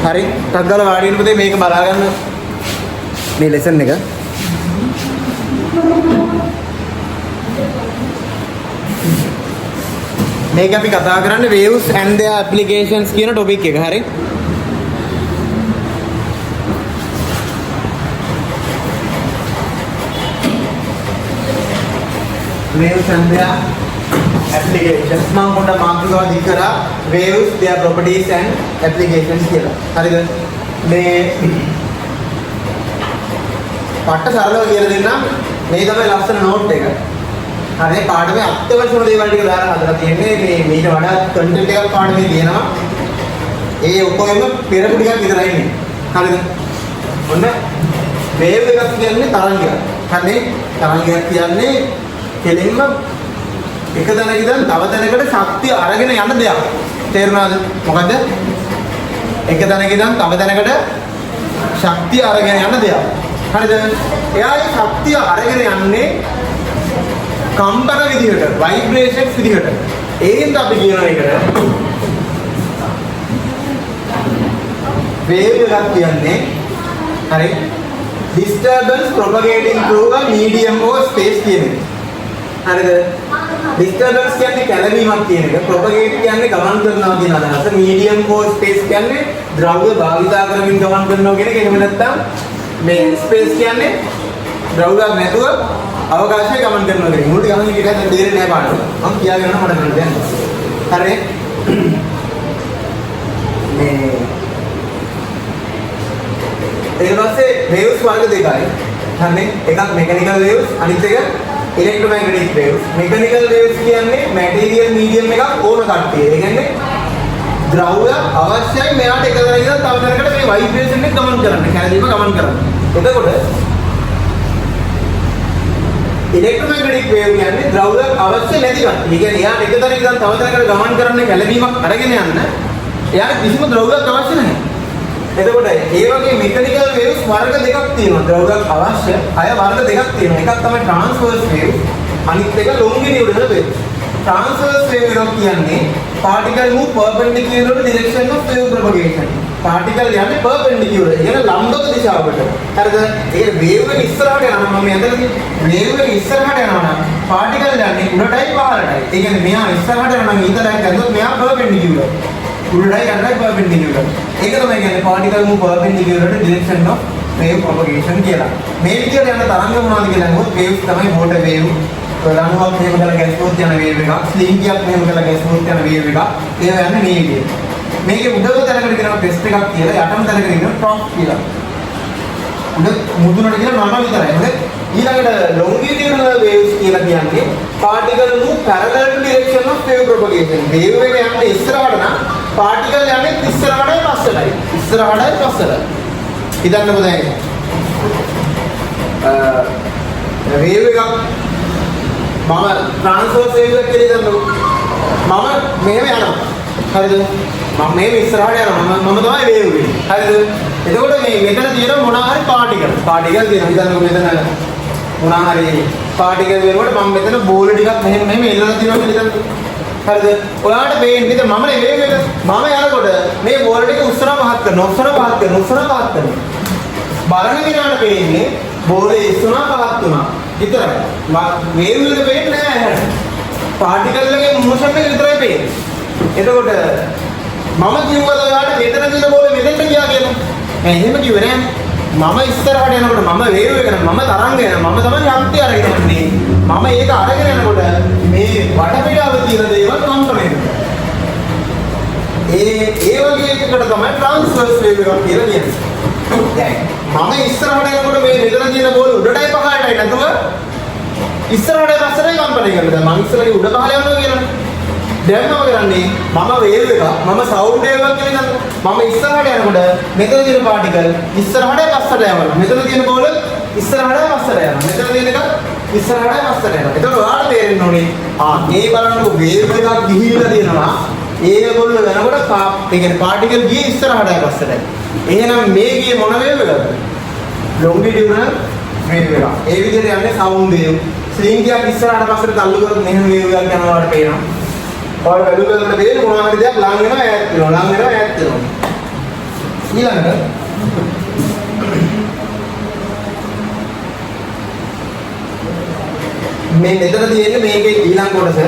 හරි ටක් ගාලා වාඩි වෙන්න පුතේ මේක බලා ගන්න මේ ලෙසන් එක මේක අපි කතා කරන්නේ waves and their applications කියන topic එක හරි waves and their applications මම පොඩ්ඩක් මාතෘකාව දී කරා waves their properties and applications කියලා. හරිද? මේ පාඩට සරලව කියලා දෙන්නම්. මේ තමයි ලස්සන නෝට් එක. හරි පාඩමේ අත්‍යවශ්‍යම දේවල් ටික දාලා හදලා තියෙන්නේ. මේ මීට වඩා කන්ටෙන්ට් එකක් පාඩමේ තියෙනවා. ඒ ඔක්කොම පෙරපු ටිකක් විතරයි ඉන්නේ. හරිද? ඔන්න wave එකක් කියන්නේ තරංගයක්. හරිනේ? තරංගයක් කියන්නේ කෙලින්ම එක තැනක ඉඳන් තව තැනකට ශක්තිය අරගෙන යන දෙයක්. තේරුණාද? මොකද්ද? එක තැනක ඉඳන් තව තැනකට ශක්තිය අරගෙන යන දෙයක්. හරිද? එයාගේ ශක්තිය අරගෙන යන්නේ කම්පන විදිහට, ভাইබ්‍රේෂන්ස් විදිහට. ඒකින්ද අපි කියන එකට wave එකක් කියන්නේ හරි disturbance propagating through a medium or space කියන එක. හරිද? disturbance කියන්නේ කැළවීමක් කියන එක. propagate කියන්නේ ගමන් කරනවා කියන අදහස. medium or space කියන්නේ ද්‍රව්‍ය භාවිතා කරමින් ගමන් කරනවා කියන එක. එහෙම නැත්නම් මේ space කියන්නේ ද්‍රව්‍යයක් නැතුව අවකාශයේ ගමන් කරනවා කියන එක. මුළු ගමන ටික දැන් තේරෙන්නේ නැහැ පාඩම. මම කියාගෙන යනවා මට දැන්. හරි? මේ ඊට පස්සේ waves වර්ග දෙකයි. හරිනේ? එකක් mechanical waves අනිත් එක electromagnetic waves. Mechanical waves කියන්නේ material medium එකක් ඕන කට්ටිය. ඒ කියන්නේ ද්‍රව්‍ය අවශ්‍යයි මෙයාට එක තැනක ඉඳන් තව තැනකට මේ vibration එක ගමන් කරන්න. කැළඹීම ගමන් කරන්න. එතකොට electromagnetic wave කියන්නේ ද්‍රව්‍ය අවශ්‍ය නැති කට්ටිය. ඒ කියන්නේ එයාට එක තැනක ඉඳන් තව තැනකට ගමන් කරන්න කැළඹීමක් අරගෙන යන්න එයාට කිසිම ද්‍රව්‍යයක් අවශ්‍ය නැහැ. එතකොට ඒ වගේ mechanical waves වර්ග දෙකක් තියෙනවා. ද්‍රව්‍යයක් අවශ්‍ය අය වර්ග දෙකක් තියෙනවා. එකක් තමයි transverse wave අනිත් එක longitudinal wave. transverse wave එක කියන්නේ particle move perpendicular to direction of wave propagation. particle යන්නේ perpendicular. ඒ කියන්නේ ලම්බක දිශාවකට. හරිද? ඒ wave එක ඉස්සරහට යනවා. මම ඇදලා තියෙන්නේ wave එක ඉස්සරහට යනවා නම් particle යන්නේ උඩටයි පහළටයි. ඒ කියන්නේ මෙයා ඉස්සරහට යනවා නම් ඊතරක් ඇද්දොත් මෙයා perpendicular. උඩටයි යන්නයි perpendicular. ඒක තමයි කියන්නේ particle move perpendicular to direction of wave propagation කියලා. මේ විදිහට යන තරංග මොනවද කියලා නමුත් waves තමයි water wave. ප්‍රධානම මෙහෙම කරලා ගැස්පොත් යන wave එකක්, ස්ලිංගියක් මෙහෙම කරලා ගැස්පොත් යන wave එකක්. ඒවා යන්නේ මේ විදිහට. මේකේ උඩම තැනකට කියනවා crest එකක් කියලා, යටම තැනකට කියනවා trough කියලා. උඩ මුදුනට කියන නම විතරයි. හරි? ඊළඟට longitudinal waves කියලා කියන්නේ particle move parallel to direction of wave propagation. wave එක යන්නේ ඉස්සරහට නම් particle යන්නේ ඉස්සරහටයි පස්සටයි. ඉස්සරහටයි පස්සටයි. හිතන්නකෝ දැන්. wave එකක් මම transverse wave එකක් කියලා හිතන්නකෝ. මම මෙහෙම යනවා. හරිද? මම මේ ඉස්සරහට යනවා. මම තමයි wave වෙන්නේ. හරිද? එතකොට මේ මෙතන තියෙන මොනවා හරි particle. particle තියෙනවා. හිතන්නකෝ මෙතන මොනවා හරි particle වෙනකොට මම මෙතන බෝල ටිකක් මෙහෙම එල්ලලා තියෙනවා කියලා හිතන්නකෝ. හරිද? ඔයාලට පේන්නේ ඉතින් මම නේ වේග එක. මම යනකොට මේ බෝල ටික උස්සන පහත් කරනවා. බලන කෙනාට පේන්නේ බෝලේ ඉස්සුනා පහත් වුණා. විතරයි. වේව් එක පේන්නේ නැහැ හැට. පාටිකල් එකේ මොෂන් එක විතරයි පේන්නේ. එතකොට මම කිව්වද ඔයාලට මෙතන තියෙන බෝලේ මෙතෙන්ට ගියා කියලා? මම එහෙම කිව්වේ නෑ. මම ඉස්සරහට යනකොට මම වේව් එක මම තරංග යන මම තමයි ශක්තිය අරගෙන යන්නේ. මම ඒක අරගෙන යනකොට මේ වටපිටාව තියෙන දේවල් කම්පණය වෙනවා. ඒ වගේ එකකට තමයි ට්‍රාන්ස්වර්ස් වේව් එකක් කියලා කියන්නේ. දැන් මම ඉස්සරහට යනකොට මේ මෙතන තියෙන බෝල උඩටයි පහළටයි නැතුව ඉස්සරහට පස්සටයි කම්පණය කරනවා. දැන් මම ඉස්සරහට උඩ පහළ යනවා කියලානේ. දැන් මම කරන්නේ මම වේව් එක මම සවුන්ඩ් වේව් එකක් කියලා ගන්නවා. මම ඉස්සරහට යනකොට මෙතන තියෙන පාටිකල් ඉස්සරහට පස්සට යනවා. මෙතන තියෙන බෝල ඉස්සරහට පස්සට යනවා. මෙතන තියෙන එක ඉස්සරහට පස්සට යනවා. එතකොට ඔයාලට තේරෙන්න ඕනේ මේ බලන්නකො වේව් එකක් ගිහිල්ලා තියෙනවා. ඒගොල්ල වෙනකොට ඒ කියන්නේ පාටිකල් ගියේ ඉස්සරහටයි පස්සටයි. එහෙනම් මේ ගියේ මොන වේව් එකද? longitudinal wave එක. ඒ විදිහට යන්නේ සවුන්ඩ් වේව්. ස්ලිංගියක් ඉස්සරහට පස්සට තල්ලු කරොත් මෙහෙම වේව් එකක් යනවා වඩ පේනවා. ඔයාලා බැලුවකට පේන්නේ මොනවා හරි දෙයක් ලං වෙනවා ඈත් වෙනවා. ඊළඟට මේ මෙතන තියෙන්නේ මේකේ ඊළඟ කොටස.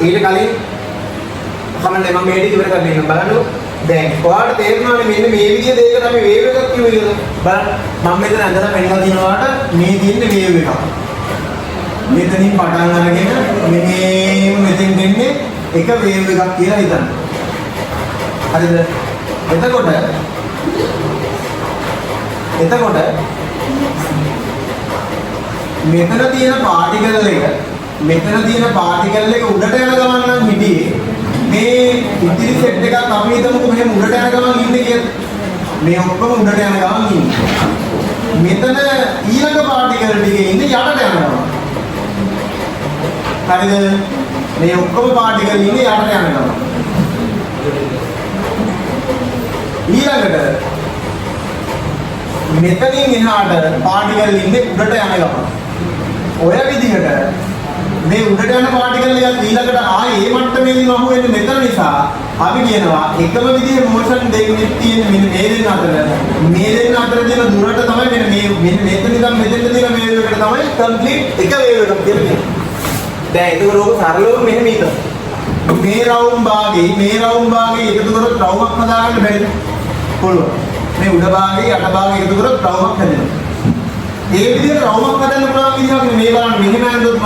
ඊට කලින් කමන්නේ මම මේ ටික ඉවර කරගෙන ඉන්න බලන්න. දැන් ඔයාලට තේරෙනවනේ මෙන්න මේ විදිය දෙයකට අපි වේව් එකක් කිව්වේ කියලා. බලන්න මම මෙතන ඇඳලා පෙන්නලා දිනවාට මේ තියෙන්නේ වේව් එකක්. මෙතනින් පටන් අරගෙන මෙහෙම මෙතෙන් දෙන්නේ එක වේව් එකක් කියලා හිතන්න. හරිද? එතකොට මෙතන තියෙන පාටිකල් එක උඩට යන ගමන් නම් හිටියේ මේ ඉතිරි සෙට් එකක් අපි හිතමුකෝ මෙහෙම උඩට යන ගමන් ඉන්නේ කියලා. මේ ඔක්කොම උඩට යන ගමන් ඉන්නේ. මෙතන ඊළඟ පාටිකල් ටිකේ ඉන්නේ යටට යන ගමන්. හරිද? මේ ඔක්කොම පාටිකල් ඉන්නේ යටට යන ගමන්. ඊළඟට මෙතනින් එහාට පාටිකල් ඉන්නේ උඩට යන ගමන්. ඔය විදිහට මේ උඩට යන පාටිකල් එකක් ඊළඟට ආයේ මේ මට්ටමේදී මහු වෙන්නේ මෙතන නිසා අපි කියනවා එකම විදිහේ මෝෂන් දෙකක් තියෙන මෙන්න මේ දෙන්න අතර තියෙන දුරට තමයි මෙන්න මෙතන ඉඳන් මෙතෙන්ට තියෙන වේව් එකට තමයි කම්ප්ලීට් එක වේව් එකක් කියන්නේ. දැන් ඒක රෝග සරලව මෙහෙම හිතමු. මේ රවුම් භාගයේ එකතු කරොත් රවුමක් හදාගන්න බැරිද? පුළුවන්. මේ උඩ භාගයේ යට භාගයේ එකතු කරොත් රවුමක් හැදෙනවා. ඒ විදිහට රවුමක් හදන්න පුළුවන් විදිහක් මේ බලන්න මෙහෙම ඇඳුත් මම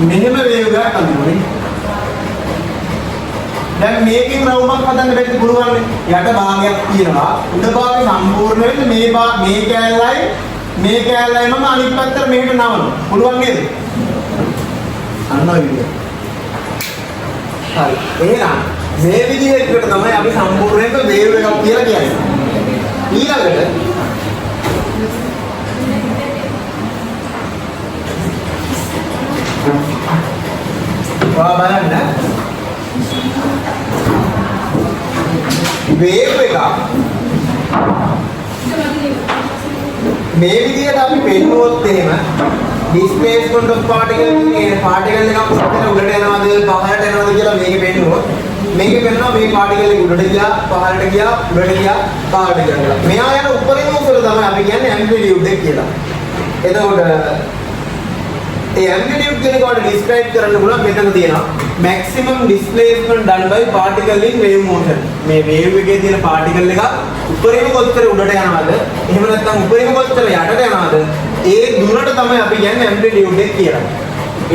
මෙහෙම වේව් එකක් අඳිනවා. දැන් මේකෙන් රවුමක් හදන්න බැරි පුළුවන් නේ. යට භාගයක් තියෙනවා. උඩ භාගය සම්පූර්ණ වෙන්නේ මේ කෑල්ලයි මම අනිත් පැත්තට මෙහෙට නවනවා. පුළුවන් නේද? අන්න ඔය විදිහ. හරි. එහෙනම් මේ විදිහට තමයි අපි සම්පූර්ණයෙන්ම වේව් එකක් කියලා කියන්නේ. ඊළඟට බලන්න වේව් එක මේ විදිහට අපි පෙන්නුවොත් එහෙම displacement of particle එකක් උඩට යනවාද පහළට යනවාද කියලා මේක පෙන්නුවොත් මේක පෙන්නවා මේ particle එක උඩට ගියා පහළට ගියා උඩට ගියා පහළට ගියා. මෙහා යන උඩරින් උසට තමයි අපි කියන්නේ amplitude එක කියලා. එතකොට ඒ amplitude කියන එකට describe කරන්න පුළුවන් මෙතන තියෙනවා maximum displacement done by particle in wave motion. මේ wave එකේ තියෙන particle එක උඩරින් කොච්චර උඩට යනවද එහෙම නැත්නම් උඩරින් කොච්චර යටට යනවද ඒ දුරට තමයි අපි කියන්නේ amplitude එක කියලා.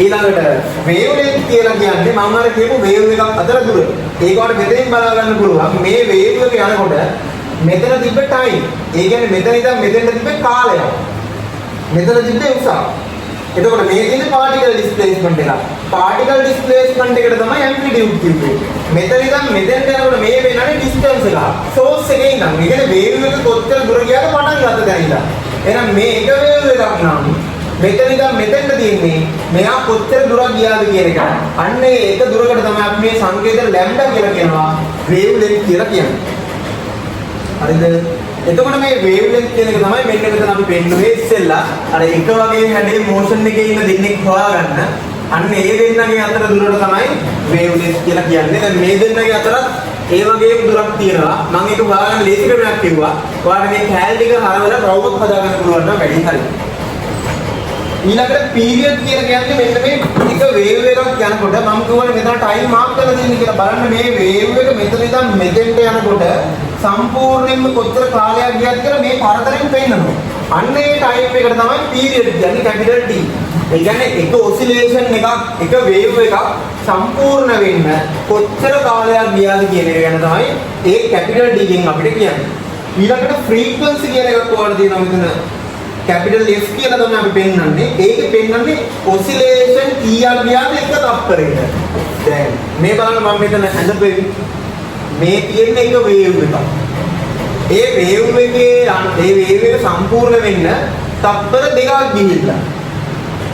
ඊළඟට wave length කියලා කියන්නේ මම අර කියපු wave එකක් අතර දුර. ඒකට මෙතනින් බලා ගන්න පුළුවන් මේ wave එක යනකොට මෙතන තිබ්බ time. ඒ කියන්නේ මෙතන ඉඳන් මෙතෙන්ට තිබ්බ කාලය. මෙතන තිබ්බ උස. එතකොට මේ කියන්නේ particle displacement එක. particle displacement එකට තමයි amplitude කියන්නේ. මෙතන ඉඳන් මෙතෙන්ට යනකොට මේ වෙනනේ distance එක. source එකේ ඉඳන්. ඒ කියන්නේ wave එක කොච්චර දුර ගියාද පටන් ගත්ත තැන ඉඳන්. එහෙනම් මේ එක wave එකක් නම් මෙතන ඉඳන් මෙතෙන්ට තියෙන්නේ මෙයා කොච්චර දුරක් ගියාද කියන එක. අන්න ඒක දුරකට තමයි අපි මේ සංකේතය lambda කියලා කියනවා. wave length කියලා කියන්නේ. හරිද? එතකොට මේ wave length කියන එක තමයි මෙන්න මෙතන අපි පෙන්නුවේ ඉස්සෙල්ලා අර එක වගේ හැඩේ motion එකේ ඉන්න දෙන්නෙක් හොයාගන්න. අන්න ඒ දෙන්නගේ අතර දුරට තමයි wave length කියලා කියන්නේ. දැන් මේ දෙන්නගේ අතරත් ඒ වගේම දුරක් තියෙනවා. මම ඒක හොයාගන්න ලේසි ක්‍රමයක් කිව්වා. ඔයාලට මේ කැල් ටික හරවලා රවුමක් හදාගන්න පුළුවන් නම් වැඩි හරියි. ඊළඟට පීරියඩ් කියලා කියන්නේ මෙන්න මේ එක වේව් එකක් යනකොට මම කියවනේ මෙතන ටයිම් මාක් කරලා තියෙන කියලා බලන්න මේ වේව් එක මෙතන ඉඳන් මෙතෙන්ට යනකොට සම්පූර්ණයෙන්ම කොච්චර කාලයක් ගියද කියලා මේ පරතරෙන් පෙන්නනවා. අන්න ඒ ටයිම් එකට තමයි පීරියඩ් කියන්නේ කැපිටල් T. ඒ කියන්නේ එක ඔසිලේෂන් එකක් එක වේව් එකක් සම්පූර්ණ වෙන්න කොච්චර කාලයක් ගියාද කියන එක ගැන තමයි ඒ කැපිටල් D ගෙන් අපිට කියන්නේ. ඊළඟට ෆ්‍රීකවන්සි කියන එකක් ඔයාලට දෙනවා මෙතන. capital F කියලා තමයි අපි පෙන්නන්නේ. ඒකේ පෙන්නන්නේ oscillation කීයක් ගියාද එක තප්පරයකට. දැන් මේ බලන්න මම මෙතන හඳපෙවි. මේ තියෙන එක වේව් එකක්. ඒ වේව් එකේ ඒ වේව් එක සම්පූර්ණ වෙන්න තප්පර දෙකක් ගිහිල්ලා.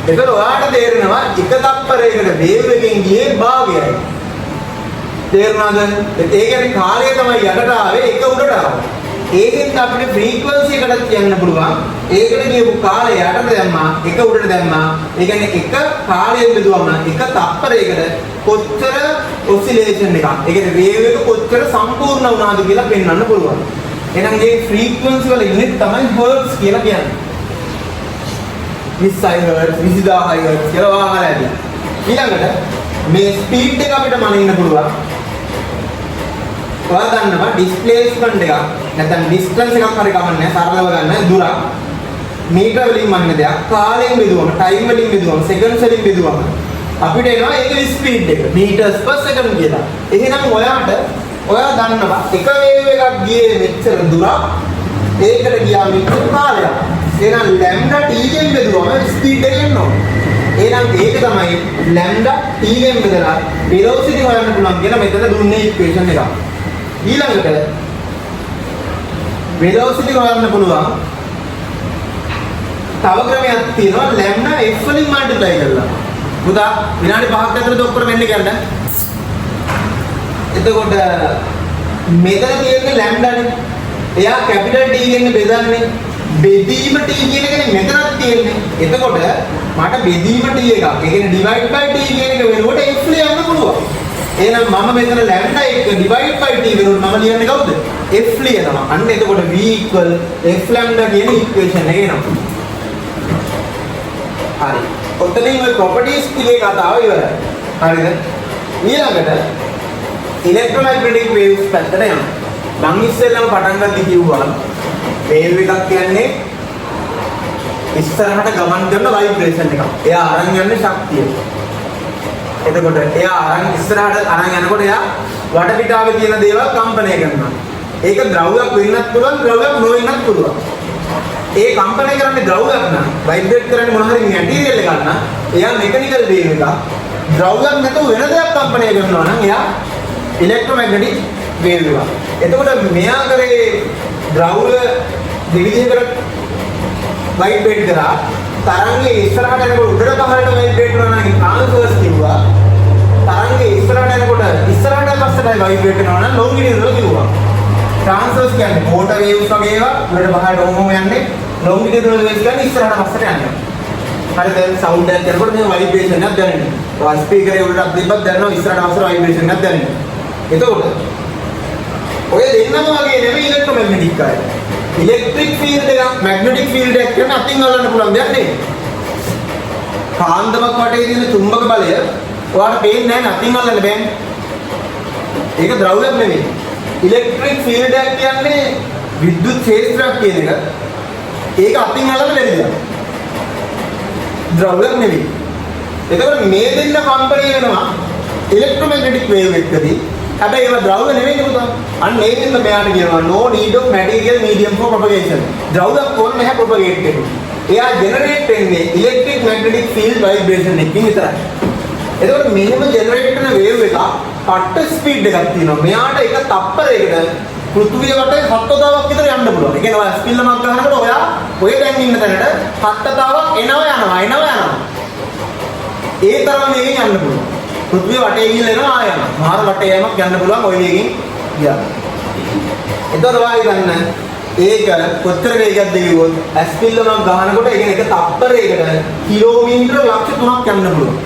ඒකට ඔයාලට තේරෙනවා එක තප්පරයකට වේව් එකෙන් ගියේ භාගයයි. තේරුණාද? ඒ කියන්නේ කාලය තමයි යටට ආවේ එක උඩට ආවේ. ඒකෙන් අපිට ෆ්‍රීකවන්සි එකකට කියන්න පුළුවන්. ඒකට කියපු කාලය යටට දැම්මා, එක උඩට දැම්මා. ඒ කියන්නේ එක කාලයෙන් බෙදුවම එක තප්පරයකට කොච්චර ඔසිලේෂන් එකක්. ඒ කියන්නේ වේව් එක කොච්චර සම්පූර්ණ වුණාද කියලා පෙන්වන්න පුළුවන්. එහෙනම් මේ ෆ්‍රීකවන්සි වල යුනිට් තමයි හර්ට්ස් කියලා කියන්නේ. 20,000 හර්ට්ස්, 20,000 හර්ට්ස් කියලා වාහල ඇති. ඊළඟට මේ ස්පීඩ් එක අපිට මනින්න පුළුවන්. ඔයා දන්නවා ඩිස්ප්ලේස්මන්ට් එකක් නැත්නම් ඩිස්ටන්ස් එකක් හරි ගමන්නේ සරලව ගන්න දුරක් මීටර වලින් මනින දෙයක් කාලයෙන් බෙදුවම ටයිම් වලින් බෙදුවම සෙකන්ඩ්ස් වලින් බෙදුවම අපිට එනවා ඒකේ ස්පීඩ් එක මීටර්ස් per second කියලා. එහෙනම් ඔයා දන්නවා එක වේව් එකක් ගියේ මෙච්චර දුරක් ඒකට ගියා මෙච්චර කාලයක්. එහෙනම් ලැම්ඩා t ගෙන් බෙදුවම ස්පීඩ් එක එනවා. එහෙනම් ඒක තමයි ලැම්ඩා t ගෙන් බෙදලා වෙලොසිටි හොයන්න පුළුවන් කියලා මෙතන දුන්නේ ඉක්වේෂන් එක. ඊළඟට වෙලොසිටි හොයන්න පුළුවන් තව ක්‍රමයක් තියෙනවා ලැම්ඩා f වලින් මල්ටිප්ලයි කරලා. පුතා විනාඩි 5ක් ඇතුළත ඔක්කොම වෙන්නේ කියන්නේ. එතකොට මෙතන තියෙන්නේ ලැම්ඩානේ. එයා කැපිටල් T ගෙන් බෙදන්නේ. බෙදීම T කියන එකනේ මෙතනක් තියෙන්නේ. එතකොට මට බෙදීම T එකක්. ඒ කියන්නේ divide by T කියන එක වෙනකොට f ලියන්න පුළුවන්. එහෙනම් මම මෙතන ලැම්ඩා එක divide by T වෙනකොට මම ලියන්නේ කවුද? f ලියනවා. අන්න එතකොට v f lambda කියන ඉක්වේෂන් එක එනවා. හරි. ඔතනින් ওই properties ටිකේ කතාව ඉවරයි. හරිද? ඊළඟට electromagnetic waves පැත්තට යනවා. මම ඉස්සෙල්ලාම පටන් ගන්න කිව්වා wave එකක් කියන්නේ ඉස්සරහට ගමන් කරන vibration එකක්. එයා අරන් යන්නේ ශක්තිය. එතකොට එයා අරන් ඉස්සරහට අරන් යනකොට එයා වටපිටාවේ තියෙන දේවල් කම්පණය කරනවා. ඒක ද්‍රව්‍යයක් වෙන්නත් පුළුවන්, ද්‍රව්‍යයක් නොවෙන්නත් පුළුවන්. ඒ කම්පණය කරන්නේ ද්‍රව්‍යයක් නම් ভাইබ්‍රේට් කරන්නේ මොන හරි මැටීරියල් එකක් නම් එයා මෙකැනිකල් වේව් එකක්. ද්‍රව්‍යයක් නැතුව වෙන දෙයක් කම්පණය කරනවා නම් එයා ඉලෙක්ට්‍රොමැග්නටික් වේව් එකක්. එතකොට මෙයා කරේ ද්‍රව්‍ය දෙවිදිහකට ভাইබ්‍රේට් කරා තරංගේ ඉස්සරහට යනකොට උඩට පහළට ভাইබ්‍රේට් කරනවා නම් ට්‍රාන්ස්වර්ස් කිව්වා. තරංගේ ඉස්සරහට යනකොට ඉස්සරහට පස්සට ভাইබ්‍රේට් කරනවා නම් ලොන්ගිටියුඩල් කිව්වා. ට්‍රාන්ස්වර්ස් කියන්නේ මෝටර් වේව්ස් වගේ ඒවා උඩට පහළට ඕම යන්නේ. ලොන්ගිටියුඩල් වේව්ස් කියන්නේ ඉස්සරහට පස්සට යන්නේ. හරි දැන් සවුන්ඩ් එකක් කරනකොට මේ ভাইබ්‍රේෂන් එකක් දැනෙනවා. ඔය ස්පීකරේ උඩට තිබ්බත් දැනෙනවා ඉස්සරහට පස්සට ভাইබ්‍රේෂන් එකක් දැනෙනවා. එතකොට ඔය දෙන්නම වගේ නෙමෙයි ඉලෙක්ට්‍රොමැග්නටික් අය. ඉලෙක්ට්‍රික් ෆීල්ඩ් එක මැග්නටික් ෆීල්ඩ් එක කියන අතින් අල්ලන්න පුළුවන් දෙයක් නෙවෙයි. කාන්දමක් වටේ තියෙන චුම්බක බලය ඔයාලට පේන්නේ නැහැ අතින් අල්ලන්න බෑනේ. ඒක ද්‍රව්‍යයක් නෙවෙයි. ඉලෙක්ට්‍රික් ෆීල්ඩ් එක කියන්නේ විද්‍යුත් ක්ෂේත්‍රයක් කියන එක. ඒක අතින් අල්ලන්න බැරි දෙයක්. ද්‍රව්‍යයක් නෙවෙයි. එතකොට මේ දෙන්න කම්පණය වෙනවා ඉලෙක්ට්‍රොමැග්නටික් වේව් එකකදී. හැබැයි ඒවා ද්‍රව්‍ය නෙවෙයි පුතා. අන්න ඒකෙන්ද මෙයාට කියනවා no need of material medium for propagation. ද්‍රව්‍යයක් ඕන නැහැ propagate වෙන්න. එයා ජෙනරේට් වෙන්නේ electric magnetic field vibration එකකින් විතරයි. එතකොට මෙහෙම ජෙනරේට් කරන වේව් එක පට්ට ස්පීඩ් එකක් තියෙනවා. මෙයාට එක තප්පරයකට පෘථිවිය වටේ 7,000ක් විතර යන්න පුළුවන්. ඒ කියන්නේ ඔය ස්පිල්ලමක් ගන්නකොට ඔය දැන් ඉන්න තැනට 7,000ක් එනවා. ඒ තරම් වේගෙන් යන්න පුළුවන්. පෘථිවිය වටේ ගිහිල්ලා එනවා ආයම. මාර වටේ යෑමක් යන්න පුළුවන් ওই වේගෙන් ගියා. එතකොට වායි ගන්න ඒක කොච්චර වේගයක්ද කිව්වොත් ඇස්පිල්ලමක් ගහනකොට ඒ කියන්නේ එක තප්පරයකට කිලෝමීටර ලක්ෂ 3ක් යන්න පුළුවන්.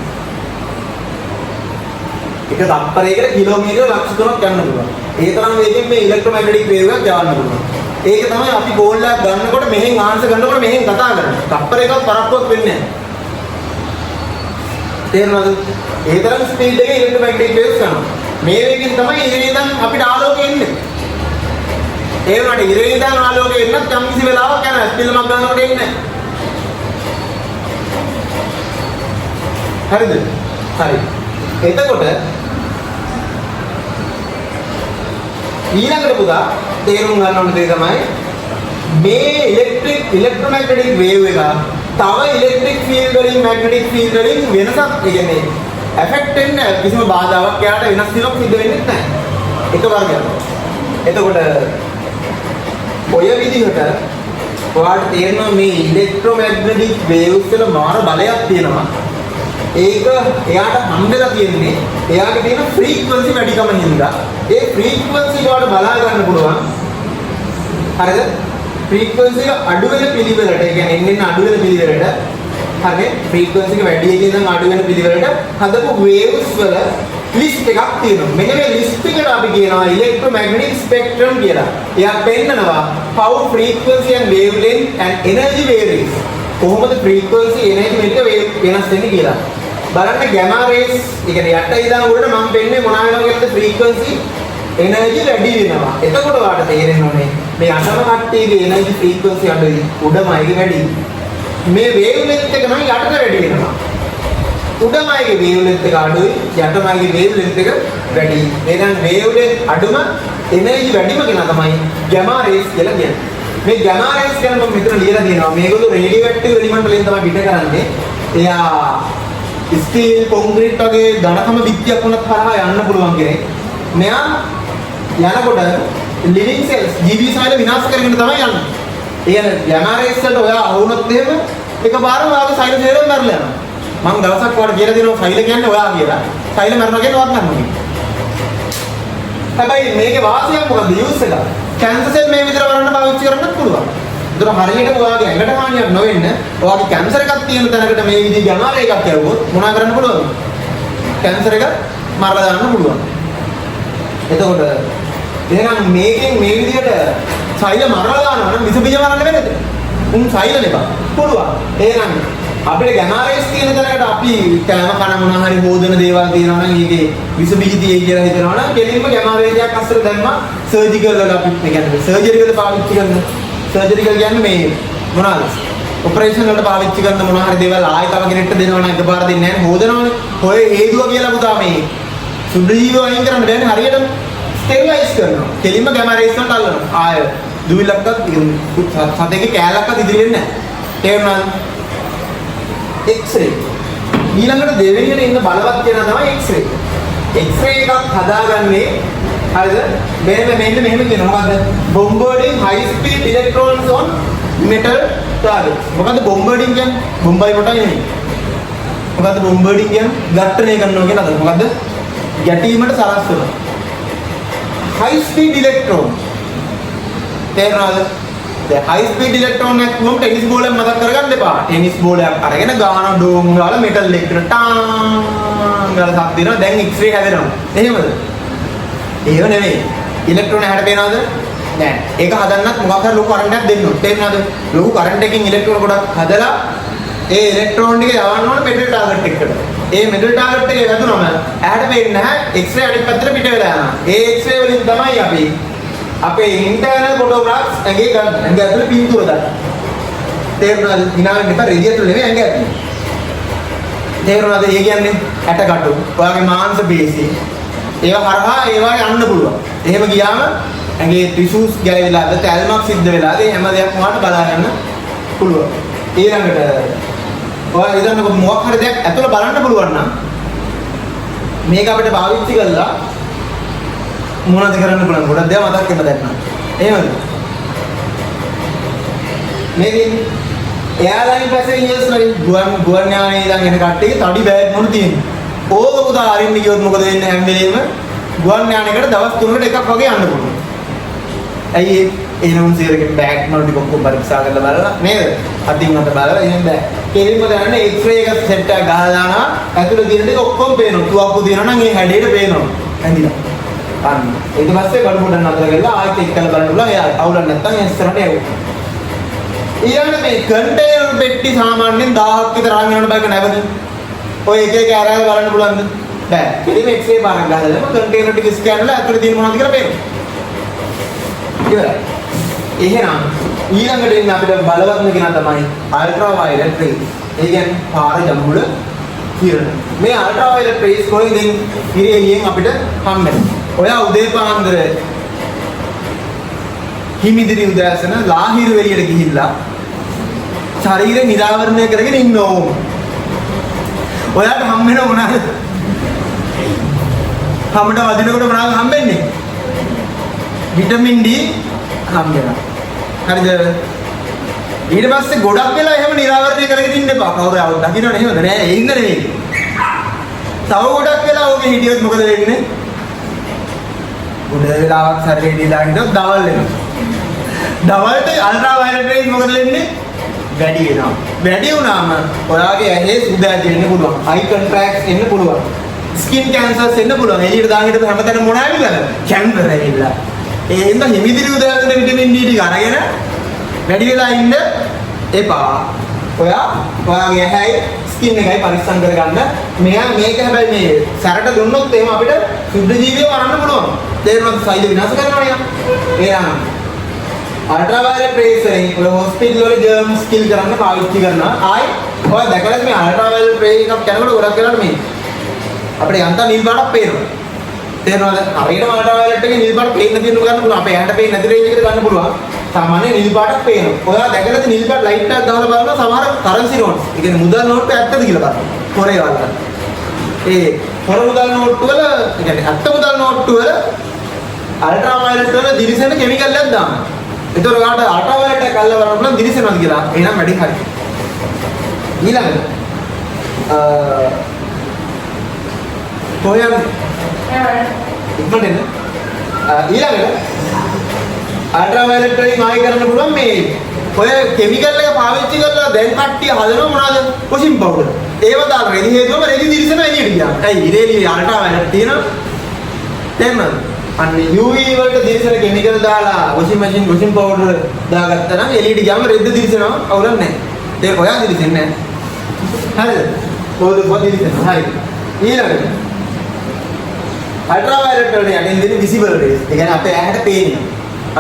එක තප්පරයකට කිලෝමීටර ලක්ෂ 3ක් යන්න පුළුවන්. ඒ තරම් වේගෙන් මේ ඉලෙක්ට්‍රොමැග්නටික් වේව් එකක් යවන්න පුළුවන්. ඒක තමයි අපි බෝල් එකක් ගන්නකොට මෙහෙන් ආන්සර් කරනකොට මෙහෙන් කතා කරන්නේ. තප්පරයකක් පරක්කුවක් වෙන්නේ නැහැ. තේරෙනවද? ඒ තරම් ස්පීඩ් එකේ ඉලෙක්ට්‍රොමැග්නටික් වේව්ස් යනවා. මේ වේගෙන් තමයි ඉරේ ඉඳන් අපිට ආලෝකය එන්නේ. ඒ වුණාට ඉරේ ඉඳන් ආලෝකය එන්නත් යම් කිසි වෙලාවක් යනවා. ඇස්පිල්ලමක් ගන්නකොට එන්නේ නැහැ. හරිද? හරි. එතකොට ඊළඟට පුතා තේරුම් ගන්න ඕන දේ තමයි මේ ඉලෙක්ට්‍රොමැග්නටික් වේව් එක තව ඉලෙක්ට්‍රික් ෆීල්ඩ් වලින් මැග්නටික් ෆීල්ඩ් වලින් වෙනසක් ඒ කියන්නේ එෆෙක්ට් වෙන්නේ කිසිම බාධාවක් යාට වෙනස් වීමක් සිද්ධ වෙන්නේ නැහැ. එක වර්ගයක්. එතකොට ඔය විදිහට ඔයාලට තේරෙනවා මේ ඉලෙක්ට්‍රොමැග්නටික් වේව්ස් වල මාර බලයක් තියෙනවා. ඒක එයාට හම්බෙලා තියෙන්නේ එයාගේ තියෙන ෆ්‍රීකවන්සි වැඩිකම හින්දා. ඒ ෆ්‍රීකවන්සි වලට බලා ගන්න පුළුවන් හරිද? ෆ්‍රීකවන්සි එක අඩු වෙන පිළිවෙලට, ඒ කියන්නේ එන්න අඩු වෙන පිළිවෙලට හරිනේ ෆ්‍රීකවන්සි එක වැඩි එකකින් ඉඳන් අඩු වෙන පිළිවෙලට හදපු වේව්ස් වල ලිස්ට් එකක් තියෙනවා. මෙන්න මේ ලිස්ට් එකට අපි කියනවා ඉලෙක්ට්‍රොමැග්නටික් ස්පෙක්ට්‍රම් කියලා. එයා පෙන්නනවා how frequency and wavelength and energy varies. කොහොමද frequency energy මෙතන වෙනස් වෙන්නේ කියලා. බලන්න gamma rays, ඒ කියන්නේ යට ඉඳන් උඩට මම පෙන්නේ මොනවා වෙනවද කියලාද frequency energy වැඩි වෙනවා. එතකොට වාට තේරෙන්න ඕනේ මේ අසම කට්ටියගේ energy frequency අඩුයි, උඩමයි වැඩි. මේ wavelength එක නම් යටට වැඩි වෙනවා. උඩමයිගේ wavelength එක අඩුයි, යටමයිගේ wavelength එක වැඩි. එහෙනම් wavelength අඩුම energy වැඩිම කෙනා තමයි gamma rays කියලා කියන්නේ. මේ gamma rays ගැන මම මෙතන ලියලා තියෙනවා. මේගොල්ලෝ රේඩියෝඇක්ටිව් එලිමන්ට් වලින් තමයි පිට කරන්නේ. එයා ස්ටීල්, කොන්ක්‍රීට් වගේ ධනකම විද්‍යාවක් වුණත් කරා යන්න පුළුවන් කෙනෙක්. මෙයා යනකොට ලිවිං සෙල්ස් ජීවී සෛල විනාශ කරගෙන තමයි යන්නේ. ඒ කියන්නේ gamma rays වලට ඔයා අහුනොත් එහෙම එකපාරම ඔයාගේ සෛල සේරම මරලා යනවා. මම දවසක් ඔයාලට කියලා දෙනවා සෛල කියන්නේ ඔයා කියලා. සෛල මරනවා කියන්නේ ඔයාත් මරනවා. හැබැයි මේකේ වාසියක් මොකද්ද? යූස් එක. කැන්සර් සෙල් මේ විදිහට වරන්න පාවිච්චි කරන්නත් පුළුවන්. ඒතර හරියට ඔයාගේ ඇඟට හානියක් නොවෙන්න ඔයාගේ කැන්සර් එකක් තියෙන තැනකට මේ විදිහේ gamma ray එකක් යවුවොත් මොනා කරන්න පුළුවන්ද? කැන්සර් එක මරලා දාන්න පුළුවන්. එතකොට එහෙනම් මේකෙන් මේ විදිහට සෛල මරලා දානවා නම් විස බීජ මරන්න බැරිද? සෛල නෙපා. පුළුවන්. එහෙනම් අපිට gamma rays තියෙන තැනකට අපි කෑම කන මොනවා හරි හොදන දේවල් තියෙනවා නම් ඒකේ විස බීජ තියෙයි කියලා හිතනවා නම් කෙලින්ම gamma rays එකක් අස්සට දැම්මා සර්ජිකල් වල අපි කියන්නේ සර්ජරි වල පාවිච්චි කරන සර්ජරිකල් කියන්නේ මේ මොනවාද? ඔපරේෂන් වලට පාවිච්චි කරන මොනවා හරි දේවල් ආයෙ තව කෙනෙක්ට දෙනවා නම් එකපාර දෙන්නේ නැහැ හොදනවනේ. ඔය හේතුව කියලා පුතා මේ සුද්ධීව අයින් කරන්න බෑනේ හරියට ස්ටෙරිලයිස් කරනවා. කෙලින්ම gamma rays වලට අල්ලනවා. ආයෙ දුවිලක්වත් සතේක කෑල්ලක්වත් ඉදිරි වෙන්නේ නැහැ. තේරුණාද? X-ray. ඊළඟට දෙවෙනියට ඉන්න බලවත් කෙනා තමයි X-ray. X-ray එකක් හදාගන්නේ හරිද? මෙහෙම මෙහෙම කියනවා. මොකද්ද? bombarding high speed electrons on metal targets. මොකද්ද bombarding කියන්නේ? බොම්බයි කොටයි නෙමෙයි. මොකද්ද bombarding කියන්නේ? ඝට්ටණය කරනවා කියන අදහස. මොකද්ද? ගැටීමට සලස් වෙනවා. high speed electron. තේරුණාද? දැන් high speed electron එකක් වුණොත් ටෙනිස් බෝලයක් මතක් කරගන්න එපා. ටෙනිස් බෝලයක් අරගෙන ගාන ඩෝම් වල මෙටල් එකට ටාන් ගාලා සක් දෙනවා. දැන් X-ray හැදෙනවා. එහෙමද? ඒව නෙමෙයි. ඉලෙක්ට්‍රෝන හැට පේනවද? නෑ. ඒක හදන්නත් මොකක් හරි ලොකු කරන්ට් එකක් දෙන්න ඕනේ. තේරුණාද? ලොකු කරන්ට් එකකින් ඉලෙක්ට්‍රෝන ගොඩක් හදලා ඒ ඉලෙක්ට්‍රෝන ටික යවන්න ඕනේ මෙටල් ටාගට් එකකට. ඒ මෙටල් ටාගට් එක වැදුනම ඇහැට පේන්නේ නැහැ. X-ray අනිත් පැත්තට පිට වෙලා යනවා. ඒ X-ray වලින් තමයි අපි අපේ ඉන්ටර්නල් ෆොටෝග්‍රාෆ්ස් ඇඟේ ගන්න. ඇඟ ඇතුලේ පින්තූර දාන්න. තේරුණාද? හිනාවෙන්න එපා. රෙදි ඇතුලේ නෙමෙයි ඇඟ ඇතුලේ. තේරුණාද? ඒ කියන්නේ ඇටකටු. ඔයාගේ මාංශ පේශි ඒවා හරහා ඒවා යන්න පුළුවන්. එහෙම ගියාම ඇඟේ ටිෂුස් ගැලවිලාද, තැල්මක් සිද්ධ වෙලාද, ඒ හැම දෙයක්ම ඔයාලට බලා ගන්න පුළුවන්. ඊළඟට ඔයා ඉදන්නකො මොකක් හරි දෙයක් ඇතුළ බලන්න පුළුවන් නම් මේක අපිට පාවිච්චි කරලා මොනවද කරන්න පුළුවන්? ගොඩක් දේවල් මතක් කරන්න දැන් නම්. එහෙමද? මේකෙන් එයාලයින් පැසෙන්ජර්ස් වලින් ගුවන් යානයේ ඉඳන් එන කට්ටියගේ තඩි බෑග් මොන තියෙන්නේ? ඕක පුතා අරින්න ගියොත් මොකද වෙන්නේ? හැම වෙලේම ගුවන් යානයකට දවස් 3කට එකක් වගේ යන්න පුළුවන්. ඇයි ඒ එනෝන් සීරගේ බෑග් වල ටික ඔක්කොම පරීක්ෂා කරලා බලලා නේද? අතින් මත බලලා එහෙනම් බෑ. කෙලින්ම ගන්න X-ray එක සෙට් එකක් ගහලා දානවා. ඇතුළේ තියෙන ටික ඔක්කොම පේනවා. තුවක්කු තියෙනවා නම් ඒ හැඩයට පේනවා. ඇඳිලා. අන්න. ඊට පස්සේ කඩු පොඩක් නතර කරලා ආයෙත් එක් කරලා බලන්න පුළුවන්. එයා අවුලක් නැත්තම් ඉස්සරහට යවුවා. ඊළඟ මේ කන්ටේනර් පෙට්ටි සාමාන්‍යයෙන් 1000ක් විතර අරන් යන බෑග් නැවද? ඔය එක එක අරගෙන බලන්න පුළුවන්ද? බෑ. ඉතින් X-ray පාරක් ගහලා දැම්ම කන්ටේනර් ටික ස්කෑන් කරලා ඇතුලේ තියෙන මොනවද කියලා පේනවා. ඉවරයි. එහෙනම් ඊළඟට ඉන්න අපිට බලවත්ම කෙනා තමයි අල්ට්‍රා වයලට් රේස්. ඒ කියන්නේ පාර ජම්බුල කිරණ. මේ අල්ට්‍රා වයලට් රේස් කොහෙන්ද ඉරියලියෙන් අපිට හම්බෙන්නේ? ඔයා උදේ පාන්දර හිමිදිරි උදෑසන ලාහිරු එළියට ගිහිල්ලා ශරීරය නිරාවරණය කරගෙන ඉන්න ඕම. ඔයාට හම්බෙන මොනවාද? හැමඩ වදිනකොට මොනවාද හම්බෙන්නේ? විටමින් D හම්බෙනවා. හරිද? ඊට පස්සේ ගොඩක් වෙලා එහෙම නිරාවරණය කරගෙන ඉන්න එපා. කවුරු ආවොත් දකින්නනේ එහෙමද? නෑ ඒ ඉන්න නෙවෙයි. තව ගොඩක් වෙලා ඕකේ හිටියොත් මොකද වෙන්නේ? ගොඩ වෙලාවක් ශරීරය දාගෙන දවල් වෙනවා. දවල්ට අල්ට්‍රා වයලට් රේස් මොකද වෙන්නේ? වැඩි වෙනවා. වැඩි වුණාම ඔයාගේ ඇහි සුදු ඇති වෙන්න පුළුවන්. අයි කොන්ට්‍රැක්ට්ස් එන්න පුළුවන්. ස්කින් කැන්සර්ස් එන්න පුළුවන්. එළියට දාගෙන ඉඳලා හැමතැනම මොනවා ඇවිල්ලාද? කැන්සර් ඇවිල්ලා. ඒ හින්දා හිමිදිරි උදෑසන විටමින් D ටික අරගෙන වැඩි වෙලා ඉන්න එපා. ඔයාගේ ඇහැයි ස්කින් එකයි පරිස්සම් කරගන්න. මේක හැබැයි මේ සැරට දුන්නොත් එහෙම අපිට සුද්ධ ජීවිතය වරන්න පුළුවන්. තේරුණාද? සයිද විනාශ කරනවා නේ. එහෙනම් අල්ට්‍රා වයලට් රේස් වලින් ඔය හොස්පිටල් වල ජර්ම්ස් කිල් කරන්න පාවිච්චි කරනවා. ආයි ඔය දැකලා මේ අල්ට්‍රා වයලට් රේ එකක් යනකොට ගොඩක් වෙලාවට මේ අපිට යන්තම් නිල් පාටක් පේනවා. තේරෙනවද? හරියටම අල්ට්‍රා වයලට් එකේ නිල් පාට පේන්න තියෙන ගන්න පුළුවන්. අපේ ඇහැට පේන්නේ නැති රේන්ජ් එකට ගන්න පුළුවන්. සාමාන්‍ය නිල් පාටක් පේනවා. ඔයා දැකලාද නිල් පාට ලයිට් එකක් දාලා බලනවා සමහර කරන්සි නෝට්ස්. ඒ කියන්නේ මුදල් නෝට්ටු ඇත්තද කියලා බලන්න. කොරේ වල. ඒ කොර මුදල් නෝට්ටු වල ඒ කියන්නේ ඇත්ත මුදල් නෝට්ටු වල අල්ට්‍රා වයලට් වල දිලිසෙන කිමිකල් එකක් දානවා. ඒතර ඔයාලට අල්ට්‍රා වයලට් එක අල්ල බලන්න පුළුවන් දිලිසෙනවද කියලා. එහෙනම් වැඩි හරි. ඊළඟට කොහොමද? ඉක්මනට එන්න. ඊළඟට අල්ට්‍රා වයලට් වලින් ආයි කරන්න පුළුවන් මේ ඔය කිමිකල් එක පාවිච්චි කරලා දැන් කට්ටිය හදනවා මොනවද? කොසින් පවුඩර්. ඒව දාලා රෙදි හේතුවම රෙදි දිලිසෙන එළියට ගියා. ඇයි ඉරේලි අල්ට්‍රා වයලට් තියෙනවා. තේරුණාද? අන්න UV වලට දිලිසෙන කිමිකල් දාලා වොෂින් මැෂින් වොෂින් පවුඩර් දාගත්තා නම් එළියට ගියාම රෙද්ද දිලිසෙනවා අවුලක් නැහැ. ඒක ඔයා දිලිසෙන්නේ නැහැ. හරිද? කොහොමද දිලිසෙනවා? හරි. ඊළඟට අල්ට්‍රා වයලට් වල යටින් දෙන විසිබල් රේස්. ඒ කියන්නේ අපේ ඇහැට පේන්නේ.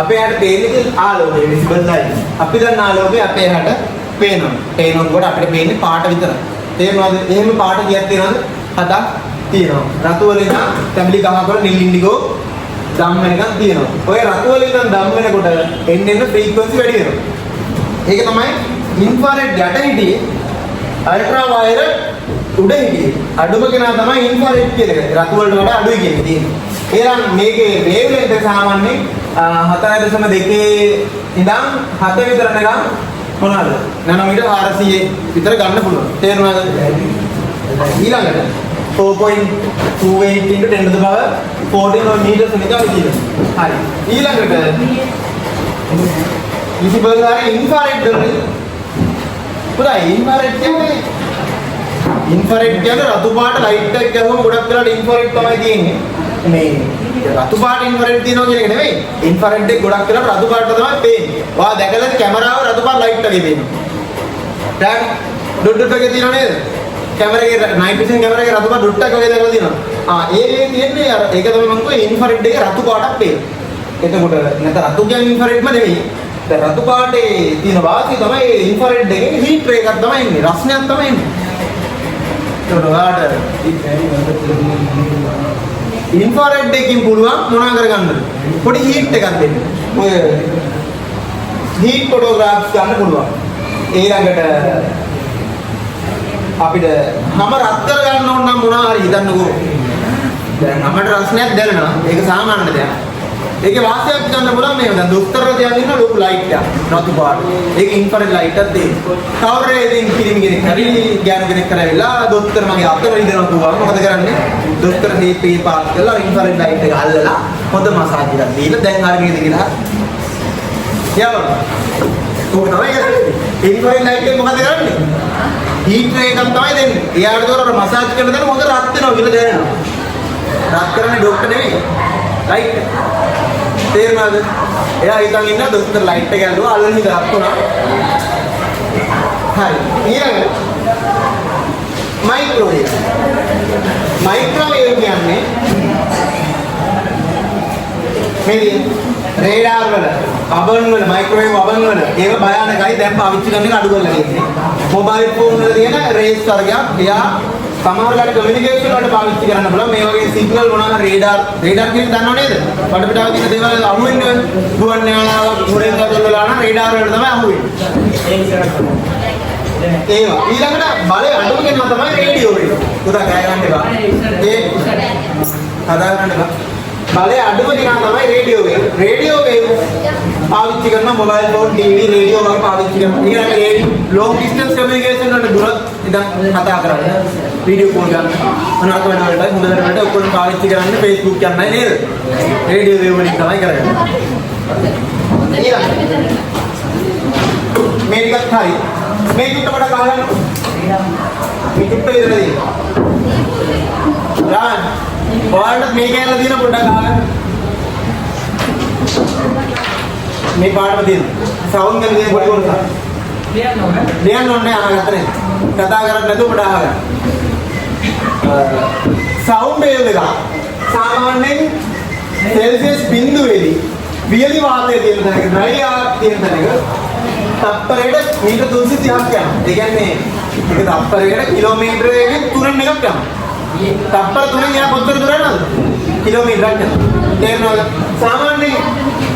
අපේ ඇහැට පේන්නේ ආලෝකය විසිබල් ලයිට්. අපි ගන්න ආලෝකය අපේ ඇහැට පේනවා. පේනකොට අපිට පේන්නේ පාට විතරයි. තේරුණාද? එහෙම පාට කීයක් තියෙනවද? 7ක් තියෙනවා. රතු වලින් තැඹිලි ගහක් වල නිල් ඉන්ඩිගෝ ධම් වෙනකන් තියෙනවා. ඔය රතු වලින් නම් ධම් වෙනකොට එන්න ෆ්‍රීකවන්සි වැඩි වෙනවා. ඒක තමයි ඉන්ෆ්‍රාරෙඩ් යට හිටියේ අල්ට්‍රා වයලට් උඩ හිටියේ. අඩුම කෙනා තමයි ඉන්ෆ්‍රාරෙඩ් කියන එක. රතු වලට වඩා අඩුයි කියන්නේ තියෙන්නේ. එහෙනම් මේකේ වේව්ලෙන්ත් එක සාමාන්‍යයෙන් 4.2 ඉඳන් 7 විතර නිකන් මොනවාද? නැනෝමීටර් 400 විතර ගන්න පුළුවන්. තේරුණාද? ඊළඟට 4.28 into 10 to the power 14 meters නිකන් තියෙනවා. හරි. ඊළඟට විසිබල් හරි ඉන්ෆ්‍රාරෙඩ් වලින් පුරා ඉන්ෆ්‍රාරෙඩ් කියන්නේ රතු පාට ලයිට් එකක් ගහුවම ගොඩක් වෙලාවට ඉන්ෆ්‍රාරෙඩ් තමයි තියෙන්නේ. මේ රතු පාට ඉන්ෆ්‍රාරෙඩ් තියෙනවා කියන එක නෙවෙයි. ඉන්ෆ්‍රාරෙඩ් එක ගොඩක් වෙලාවට රතු පාට තමයි පේන්නේ. ඔයා දැකලා කැමරාව රතු පාට ලයිට් එකේ පේනවා. දැන් ඩොට් ඩොට් එකේ තියෙනව නේද? කැමරාවේ නයිට් විෂන් කැමරාවේ රතු පාට ඩොට් එකක් වගේ දැකලා තියෙනවා. ඒ තියෙන්නේ අර ඒක තමයි මම කිව්වේ ඉන්ෆ්‍රාරෙඩ් එකේ රතු පාටක් පේනවා. එතකොට නැත්නම් රතු කියන්නේ ඉන්ෆ්‍රාරෙඩ්ම නෙවෙයි. දැන් රතු පාටේ තියෙන වාසිය තමයි ඉන්ෆ්‍රාරෙඩ් එකේ හීට් රේ එකක් තමයි ඉන්නේ. රස්නයක් තමයි ඉන්නේ. ඒකට ඔයාට ඉන්ෆ්‍රාරෙඩ් එකකින් පුළුවන් මොනවා කරගන්නද? පොඩි හීට් එකක් දෙන්න. ඔය හීට් ෆොටෝග්‍රාෆ්ස් ගන්න පුළුවන්. ඊළඟට අපිට හැම රත් කර ගන්න ඕන නම් මොනවා හරි හිතන්නකෝ. දැන් අපට රස්නයක් දැනෙනවා. ඒක සාමාන්‍ය දෙයක්. ඒකේ වාසියක් ගන්න පුළුවන් මේක. දැන් දොස්තරලා තියන් ඉන්න ලොකු ලයිට් එකක්. රතු පාට. ඒක ඉන්ෆ්‍රාරෙඩ් ලයිට් එකක් දෙන්න. කවුරුරේ ඉතින් කිරිමි කෙනෙක් හරි ගෑනු කෙනෙක් කරවිලා දොස්තර මගේ අතට ඉඳනවා කිව්වා. මොකද කරන්නේ? දොස්තර දීපේ පාස් කරලා ඉන්ෆ්‍රාරෙඩ් ලයිට් එක අල්ලලා හොඳ මසාජ් එකක් දීලා දැන් හරියද කියලා. යවනවා. කොහොමද ඉන්ෆ්‍රාරෙඩ් ලයිට් එක මොකද කරන්නේ? හීට් රේ එකක් තමයි දෙන්නේ. එයාට දොර මසාජ් කරන දේ හොඳ රත් වෙනවා කියලා දැනෙනවා. රත් කරන්නේ ඩොක්ටර් නෙවෙයි. ලයිට් එක. තේරුණාද? එයා හිතන් ඉන්න දොස්තර ලයිට් එක ඇල්ලුවා අල්ලන ඉඳ රත් වුණා. හරි. ඊළඟ මයික්‍රෝවේව්. මයික්‍රෝවේව් කියන්නේ මේ රේඩාර් වල අබන් වල මයික්‍රෝවේව් අබන් වල ඒක භයානකයි දැන් පාවිච්චි කරන එක අඩු කරලා තියෙන්නේ. මොබයිල් ෆෝන් වල තියෙන රේස් වර්ගයක් එයා සමහරවිට කමියුනිකේෂන් වලට පාවිච්චි කරන්න බලන්න මේ වගේ සිග්නල් මොනවා රේඩාර් කියන්න දන්නව නේද? වටපිටාව තියෙන දේවල් අහුවෙන්නේ ගුවන් යානාවක් මුරෙන් ගලවලා නම් රේඩාර් වලට තමයි අහුවෙන්නේ. ඒවා ඊළඟට බලය අඩුම කෙනා තමයි රේඩියෝ එක. උදා කෑ ගන්න එපා. ඒ හදා ගන්න එපා. බලය අඩුම කෙනා තමයි රේඩියෝ වේව්. රේඩියෝ වේව් පාවිච්චි කරන මොබයිල් ෆෝන්, ටීවී, රේඩියෝ වගේ පාවිච්චි කරනවා. ඊළඟට ලොං ඩිස්ටන්ස් කමියුනිකේෂන් වලට දුරත් ඉඳන් කතා කරන්නේ. වීඩියෝ කෝල් ගන්න. අනාක වෙන වලට හොඳ වෙන වලට ඔක්කොම පාවිච්චි කරන්නේ Facebook යන්නයි නේද? රේඩියෝ වේව් වලින් තමයි කරන්නේ. මේකත් හරි. මේ චුට්ට කොට ගහගන්න. මේ චුට්ට විතරයි. රාන් ඔයාලට මේ කැලේ දින පොඩ්ඩක් ගහගන්න. මේ පාඩම තියෙන. සවුන්ඩ් එක දින පොඩි කොටසක්. ලියන්න ඕනේ අහගත්තනේ. කතා කරන්නේ නැතුව පොඩ්ඩක් අහගන්න. සවුන්ඩ් වේව් එක සාමාන්‍යයෙන් සෙල්සියස් බිඳුවේදී වියලි වාතයේ තියෙන තැනක ඩ්‍රයි ආර් තියෙන තැනක තප්පරයකට මීටර් 330ක් යනවා. ඒ කියන්නේ ඒක තප්පරයකට කිලෝමීටරයකින් 3 එකක් යනවා. තප්පර 3න් යා කොච්චර දුර යනවද? කිලෝමීටරක් යනවා. තේරෙනවද? සාමාන්‍යයෙන්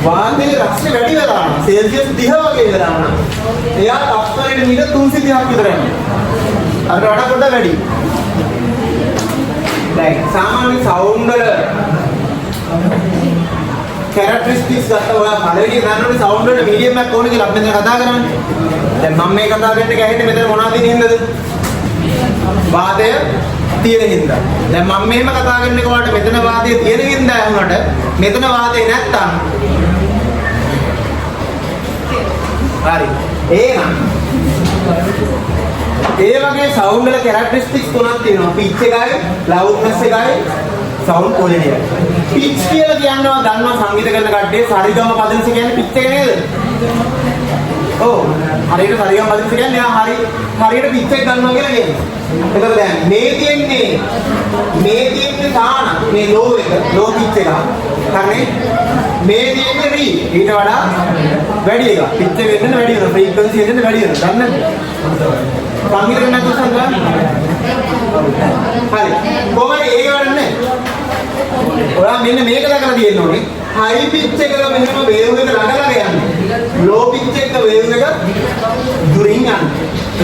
වාතයේ රස්නේ වැඩි වෙලා යනවා. සෙල්සියස් 30 වගේ වෙලා යනවා. එයා තප්පරයකට මීටර් 330ක් විතර යනවා. අර වඩා පොඩ්ඩක් වැඩි. දැන් සාමාන්‍ය සවුන්ඩ් වල characteristics ගත්තා ඔයා පළවෙනි ගන්නෝනේ සවුන්ඩ් වල මීඩියම් එකක් ඕනේ කියලා අපි මෙතන කතා කරන්නේ. දැන් මම මේ කතා කරන්න ගහන්නේ මෙතන මොනවද තියෙන හින්දාද? වාතය තියෙන හින්දා. දැන් මම මෙහෙම කතා කරන්නේ කොහොමද මෙතන වාතය තියෙන හින්දා වුණාට මෙතන වාතය නැත්තම් හරි. එහෙනම් ඒ වගේ සවුන්ඩ් වල characteristics තුනක් තියෙනවා. පිච් එකයි, loudness එකයි, sound quality එකයි. පිච් කියලා කියනවා දන්නවා සංගීත කරන කට්ටිය සරිගම පදංශ කියන්නේ පිච් එක නේද? ඔව්. හරියට සරිගම පදංශ කියන්නේ එයා හරියට පිච් එක ගන්නවා කියලා කියනවා. එතකොට දැන් මේ තියෙන්නේ තාන මේ ලෝ එක ලෝ පිච් එක. හරිනේ? මේ තියෙන්නේ රී ඊට වඩා වැඩි එක. පිච් එක වෙන්න වැඩි වෙනවා. ෆ්‍රීකවන්සි වෙන්න වැඩි වෙනවා. දන්නද? සංගීත කරන තුසන් ගන්න. හරි. කොහොමද ඒක වඩන්නේ? ඔයා මෙන්න මේක දැකලා තියෙන්න ඕනේ. හයි පිච් එකක මෙහෙම වේව් එක ළඟ යන්නේ. ලෝ පිච් එක වේව් එක දුරින් යන්නේ.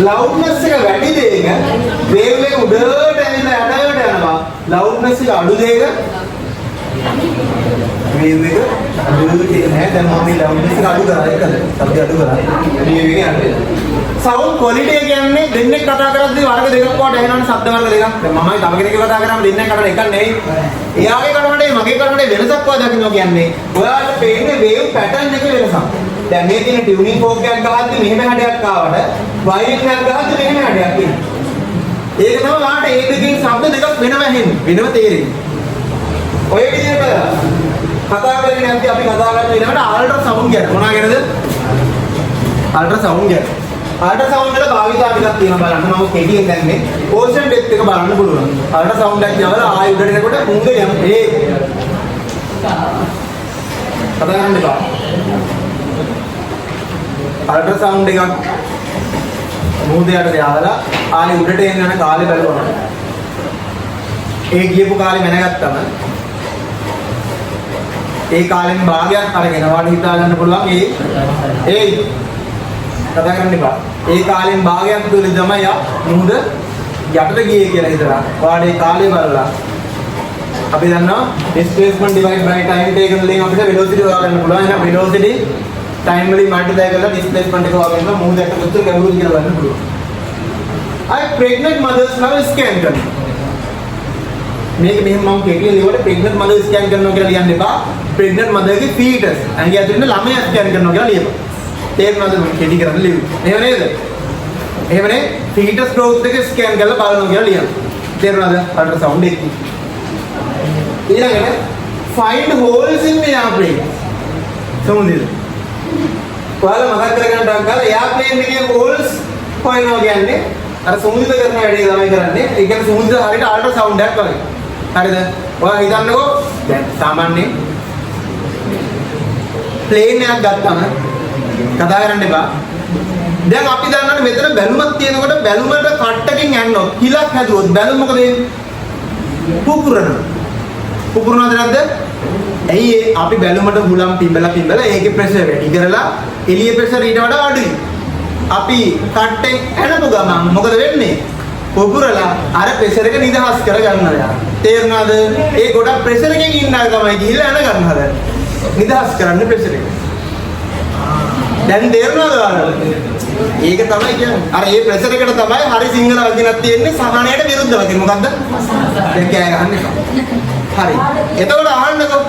ලවුඩ්නස් එක වැඩි දෙයක වේව් එක උඩට ඇවිල්ලා යටට යනවා. ලවුඩ්නස් එක අඩු දෙයක වේව් එක අඩු දෙයක නෑ. දැන් මම මේ ලවුඩ්නස් එක අඩු කරා ඒකද? සබ්ද අඩු කරා. වේව් එක යන්නේ. සවුන්ඩ් ක්වොලිටි කියන්නේ දෙන්නෙක් කතා කරද්දී වර්ග දෙකක් වට එනවනේ ශබ්ද වර්ග දෙකක්. දැන් මමයි තව කෙනෙක් කතා කරාම දෙන්නෙක් කතාන එකක් නෙවෙයි. එයාගේ කතාවේ මගේ කතාවේ වෙනසක් වා දකින්න කියන්නේ ඔයාලට පේන්නේ වේව් පැටර්න් එකේ වෙනසක්. දැන් මේ තියෙන ටියුනින් ෆෝක් එකක් ගහද්දි මෙහෙම හැඩයක් ආවට වයලින් එකක් ගහද්දි මෙහෙම හැඩයක් එනවා. ඒක තමයි ඔයාලට ඒ දෙකෙන් ශබ්ද දෙකක් වෙනම ඇහෙන්නේ. වෙනම තේරෙන්නේ. ඔය විදිහට කතා කරගෙන යද්දී අපි කතා කරන ඊළඟට අල්ට්‍රා සවුන්ඩ් ගැන මොනවා ගැනද? අල්ට්‍රා සවුන්ඩ් ගැන. අල්ට්‍රා සවුන්ඩ් වල භාවිතා ටිකක් තියෙනවා බලන්න. මම කෙටියෙන් දැන්නේ ඕෂන් ඩෙප්ත් එක බලන්න පුළුවන්. අල්ට්‍රා සවුන්ඩ් එකක් යවලා ආයෙ උඩට එනකොට මුංග යන ඒ කතා කරන්න එපා. අල්ට්‍රා සවුන්ඩ් එකක් මුහුදයට දාලා ආයෙ උඩට එන්න යන කාලේ බලනවා. ඒ ගියපු කාලේ මැනගත්තම ඒ කාලෙන් භාගයක් අරගෙන වාට හිතා ගන්න පුළුවන් ඒ කතා කරන්න එපා. ඒ කාලෙන් භාගයක් තුල තමයි මුහුද යටට ගියේ කියලා හිතලා. වාඩේ කාලේ බලලා අපි දන්නවා displacement divided by time taken වලින් අපිට velocity හොයාගන්න පුළුවන්. එහෙනම් velocity time වලින් multiply කරලා displacement එක හොයාගන්න මුහුදට කොච්චර ගැඹුරුද කියලා බලන්න පුළුවන්. අය pregnant mothers now scan කරනවා. මේක මෙහෙම මම කෙටියෙන් ලියුවට pregnant mother scan කරනවා කියලා ලියන්න එපා. pregnant mother ගේ fetus ඇඟේ ඇතුළේ ඉන්න ළමයා scan කරනවා කියලා ලියපන්. තේරුණාද මම කෙටි කරන්න ලියුවේ. එහෙම නේද? එහෙමනේ fetus growth එක scan කරලා බලනවා කියලා ලියන්න. තේරුණාද? අල්ට්‍රා සවුන්ඩ් එක. ඊළඟට find holes in the airplane. සමුදිද? ඔයාලා මතක් කරගන්න ඩංගාල airplane එකේ holes හොයනවා කියන්නේ අර සමුදිද කරන වැඩේ තමයි කරන්නේ. ඒ කියන්නේ සමුදිද හරියට අල්ට්‍රා සවුන්ඩ් එකක් වගේ. හරිද? ඔයා හිතන්නකෝ දැන් සාමාන්‍ය ප්ලේන් එකක් ගත්තාම කතා කරන්න එපා. දැන් අපි දන්නවනේ මෙතන බැලුමක් තියෙනකොට බැලුමට කට්ටකින් යන්නොත් කිලක් හැදුවොත් බැලුම මොකද වෙන්නේ? පුපුරනවා. පුපුරනවද නැද්ද? ඇයි අපි බැලුමට හුලම් පිඹලා ඒකේ ප්‍රෙෂර් වැඩි කරලා එළියේ ප්‍රෙෂර් ඊට වඩා අඩුයි. අපි කට්ටෙන් ඇනපු ගමන් මොකද වෙන්නේ? පුපුරලා අර ප්‍රෙෂර් එක නිදහස් කර ගන්නවා. තේරුණාද? ඒ ගොඩක් ප්‍රෙෂර් එකකින් ඉන්න ගමයි ගිහිල්ලා ඇන ගන්න හදන්නේ. නිදහස් කරන්න ප්‍රෙෂර් එක. දැන් තේරුණාද ඔයාලට? ඒක තමයි කියන්නේ. අර ඒ ප්‍රෙෂර් එකට තමයි හරි සිංහල වචනක් තියෙන්නේ සහනයට විරුද්ධ වචන. මොකද්ද? දැන් කෑ ගහන්න එපා. හරි. එතකොට අහන්නකෝ.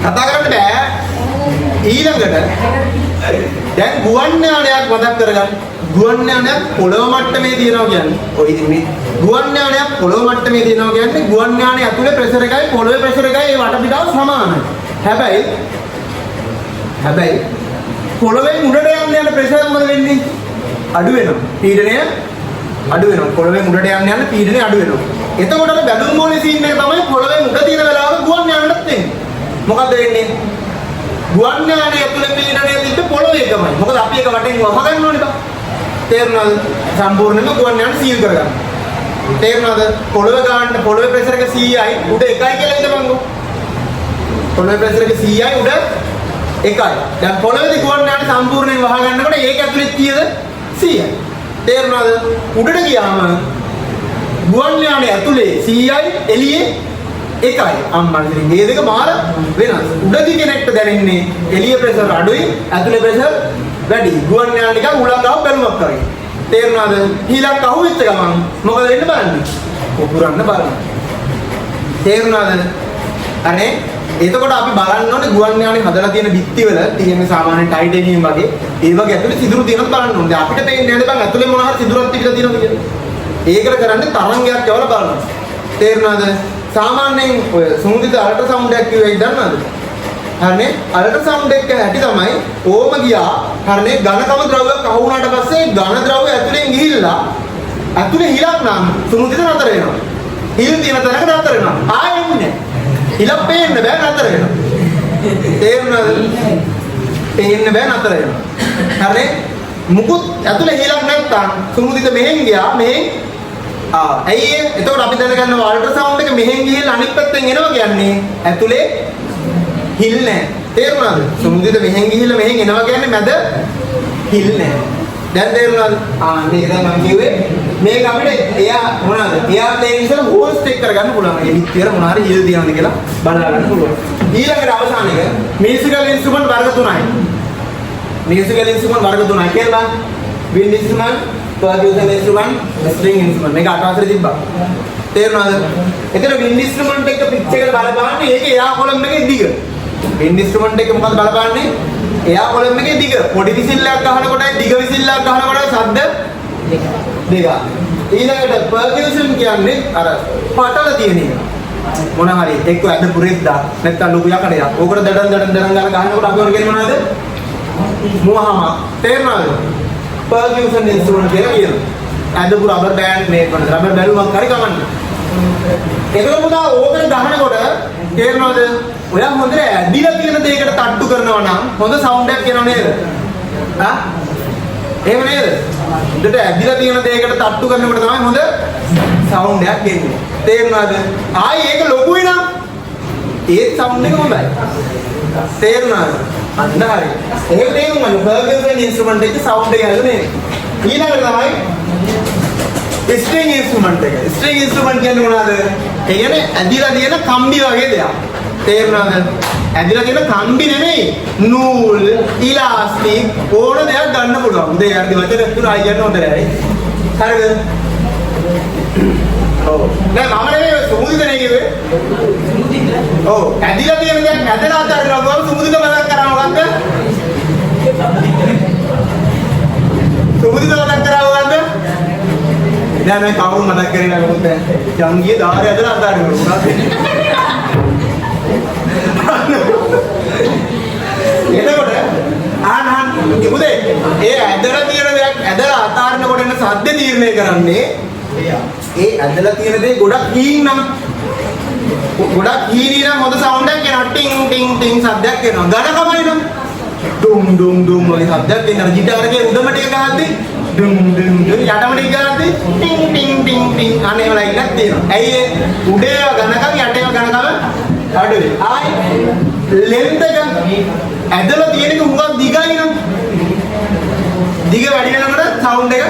කතා කරන්න බෑ. ඊළඟට දැන් ගුවන් යානයක් මතක් කරගන්න. ගුවන් යානයක් පොළොව මට්ටමේ තියෙනවා කියන්නේ. ඔය ඉතින් මේ ගුවන් යානයක් පොළොව මට්ටමේ තියෙනවා කියන්නේ ගුවන් යානය ඇතුලේ ප්‍රෙෂර් එකයි පොළොවේ ප්‍රෙෂර් එකයි ඒ වටපිටාව සමානයි. හැබැයි පොළොවෙන් උඩට යන ප්‍රෙෂර් මොකද වෙන්නේ? අඩු වෙනවා. පීඩනය අඩු වෙනවා. පොළොවෙන් උඩට යන පීඩනය අඩු වෙනවා. එතකොට අර බැලුම් මොලේ සීන් එක තමයි පොළොවෙන් උඩ තියෙන වෙලාවක ගුවන් යානයක් තියෙන්නේ. මොකද වෙන්නේ? ගුවන් යානය ඇතුලේ පීඩනය තිබ්බ පොළොවේ එකමයි. මොකද අපි එක වටෙන් වහගන්න ඕනේ බා. තේරුණාද? සම්පූර්ණයෙන්ම ගුවන් යානය සීල් කරගන්න. තේරුණාද? පොළොවේ ගන්න පොළොවේ ප්‍රෙෂර් එක 100යි උඩ 1යි කියලා හිතපන්කෝ. පොළොවේ ප්‍රෙෂර් එක 100යි උඩ 1යි. දැන් පොළොවේදී ගුවන් යානය සම්පූර්ණයෙන් වහගන්නකොට ඒක ඇතුලේ කීයද? 100යි. තේරුණාද? උඩට ගියාම ගුවන් යානය ඇතුලේ 100යි එළියේ 1යි. අම්මන්ගේ මේ දෙක මාර වෙනස්. උඩදී කෙනෙක්ට දැනෙන්නේ එළියේ ප්‍රෙෂර් අඩුයි ඇතුලේ ප්‍රෙෂර් වැඩි. ගුවන් යානය නිකන් උලංගාව බැලුමක් වගේ. තේරුණාද? ඊළඟ අහුවෙච්ච ගමන් මොකද වෙන්නේ බලන්න. උපුරන්න බලන්න. තේරුණාද? අනේ එතකොට අපි බලන්න ඕනේ ගුවන් යානේ හදලා තියෙන බිත්තිවල තියෙන සාමාන්‍ය ටයිටේනියම් වගේ ඒ වගේ ඇතුලේ සිදුරු තියෙනවද බලන්න ඕනේ. දැන් අපිට පේන්නේ නැහැ බං ඇතුලේ මොන හරි සිදුරක් ටිකලා තියෙනවද කියලා. ඒකට කරන්නේ තරංගයක් යවලා බලන්න. තේරුණාද? සාමාන්‍යයෙන් ඔය සුමුදිත අල්ට්‍රාසවුන්ඩ් එකක් කියුවයි දන්නවද? හරිනේ අල්ට්‍රාසවුන්ඩ් එක ඇටි තමයි ඕම ගියා. හරිනේ ඝනකම ද්‍රව්‍යයක් අහු වුණාට පස්සේ ඝන ද්‍රව්‍ය ඇතුලෙන් ගිහිල්ලා ඇතුලේ හිලක් නම් සුමුදිත නතර වෙනවා. හිල් තියෙන තැනක නතර වෙනවා. ආයෙ එන්නේ හිලක් පේන්න බෑ නතර වෙනවා. තේරුණාද? පේන්න බෑ නතර වෙනවා. හරිනේ මුකුත් ඇතුලේ හිලක් නැත්තම් සුමුදිත මෙහෙන් ගියා මෙහෙන් ඇයි ඒ? එතකොට අපි දැනගන්නවා අල්ට්‍රාසවුන්ඩ් එක මෙහෙන් ගිහිල්ලා අනිත් පැත්තෙන් එනවා කියන්නේ ඇතුලේ හිල් නැහැ. තේරුණාද? සුමුදිත මෙහෙන් ගිහිල්ලා මෙහෙන් එනවා කියන්නේ මැද හිල් නැහැ. දැන් තේරුණාද? මේක තමයි මම කිව්වේ. මේක අපිට එයා මොනවාද? එයා ප්ලේන් ඉස්සර හෝස් ටෙක් කරගන්න පුළුවන්. ඒ විතර මොනාරි හිල් තියනවද කියලා බලලා ගන්න පුළුවන්. ඊළඟට අවසාන එක මියුසිකල් ඉන්ස්ට්‍රුමන්ට් වර්ග 3යි. මියුසිකල් ඉන්ස්ට්‍රුමන්ට් වර්ග 3යි කියලා wind instrument percussion instrument, string instrument මේක අටවසරේ තිබ්බා. තේරුණාද? එතන wind instrument එක පිච් එකට බලපාන්නේ ඒකේ එයා කොලම් එකේ දිග. wind instrument එක මොකද බලපාන්නේ? එයා කොලම් එකේ දිග. පොඩි විසිල්ලක් ගහනකොට දිග විසිල්ලක් ගහනකොට ශබ්ද දෙක. ඊළඟට percussion කියන්නේ අර පටල තියෙන එක. මොන හරි එක්ක ඇද පුරෙද්දා නැත්නම් ලොකු යකඩයක්. ඕකට දඩන් ගාලා ගහනකොට අපි කියන්නේ මොනවද? මොහම. තේරුණාද? percussion instrument කියලා කියනවා. ඇදපු රබර් බෑන්ඩ් මේක කරන රබර් බැලුමක් හරි කමන්නේ. ඒකල පුතා ඕකට ගහනකොට තේරෙනවද? ඔයා හොඳට ඇදිලා තියෙන දෙයකට තට්ටු කරනවා නම් හොඳ සවුන්ඩ් එකක් එනව නේද? එහෙම නේද? හොඳට ඇදිලා තියෙන දෙයකට තට්ටු කරනකොට තමයි හොඳ සවුන්ඩ් එකක් එන්නේ. තේරුණාද? ආයි ඒක ලොකුයි නම් ඒත් සවුන්ඩ් එක හොඳයි. තේරුණාද? අන්න හරි. ඒක තේරුම් ගන්න. percussion instrument එකේ sound එක හැදුනේ. ඊළඟට තමයි string instrument එක. string instrument කියන්නේ මොනවාද? ඒ කියන්නේ ඇදිලා තියෙන කම්බි වගේ දෙයක්. තේරුණාද? ඇදිලා තියෙන කම්බි නෙමෙයි. නූල්, ඉලාස්ටික් ඕන දෙයක් ගන්න පුළුවන්. උදේ යද්දි වචන තුන ආයි යන්න හොඳ නැහැ. හරිද? ඔව්. නෑ මම නෙමෙයි සුමුදිතනේ කිව්වේ. ඔව් ඇදිලා තියෙන දෙයක් ඇදලා අතාරිනවා ගාව සුමුදිත මතක් කරා මොකද්ද? සුමුදිත මතක් කරා මොකද්ද? නෑ මම කවුරු මතක් කරේ නෑ මොකද? ජංගියේ ධාරය ඇදලා අතාරිනවා මොකද්ද? එතකොට ආනහන් ඉමුදේ ඒ ඇදලා තියෙන දෙයක් ඇදලා අතාරිනකොට එන සද්ද තීරණය කරන්නේ ඒ ඇදලා තියෙන දේ ගොඩක් හීන් නම් ගොඩක් හීනි නම් හොඳ සවුන්ඩ් එකක් එනවා ටින් ටින් ටින් සද්දයක් එනවා ඝනකමයි නම් ඩුම් ඩුම් ඩුම් වගේ සද්දයක් එනවා ගිටාර් එකේ උඩම ටික ගහද්දි ඩුම් ඩුම් ඩුම් යටම ටික ගහද්දි ටින් ටින් ටින් ටින් අනේ වල ඉන්නක් තියෙනවා ඇයි ඒ උඩේ ඝනකම යටේ ඝනකම අඩුයි ආයි ලෙන්ත් එක ඇදලා තියෙන එක හුඟක් දිගයි නම් දිග වැඩි වෙනකොට සවුන්ඩ් එක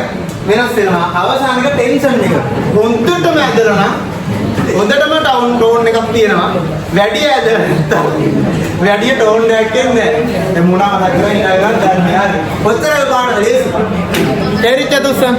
වෙනස් වෙනවා අවසානික ටෙන්ෂන් එක හොඳටම ඇදලා නම් හොඳටම ටෝන් එකක් තියෙනවා වැඩි ඇදලා නැත්තම් වැඩි ටෝන් එකක් එන්නේ නැහැ මොනවා මතක් කරගෙන ඉඳලා ගන්න දැන් මෙහාට ඔච්චර ගාන ලේසි තේරිච්ච දුස්සන්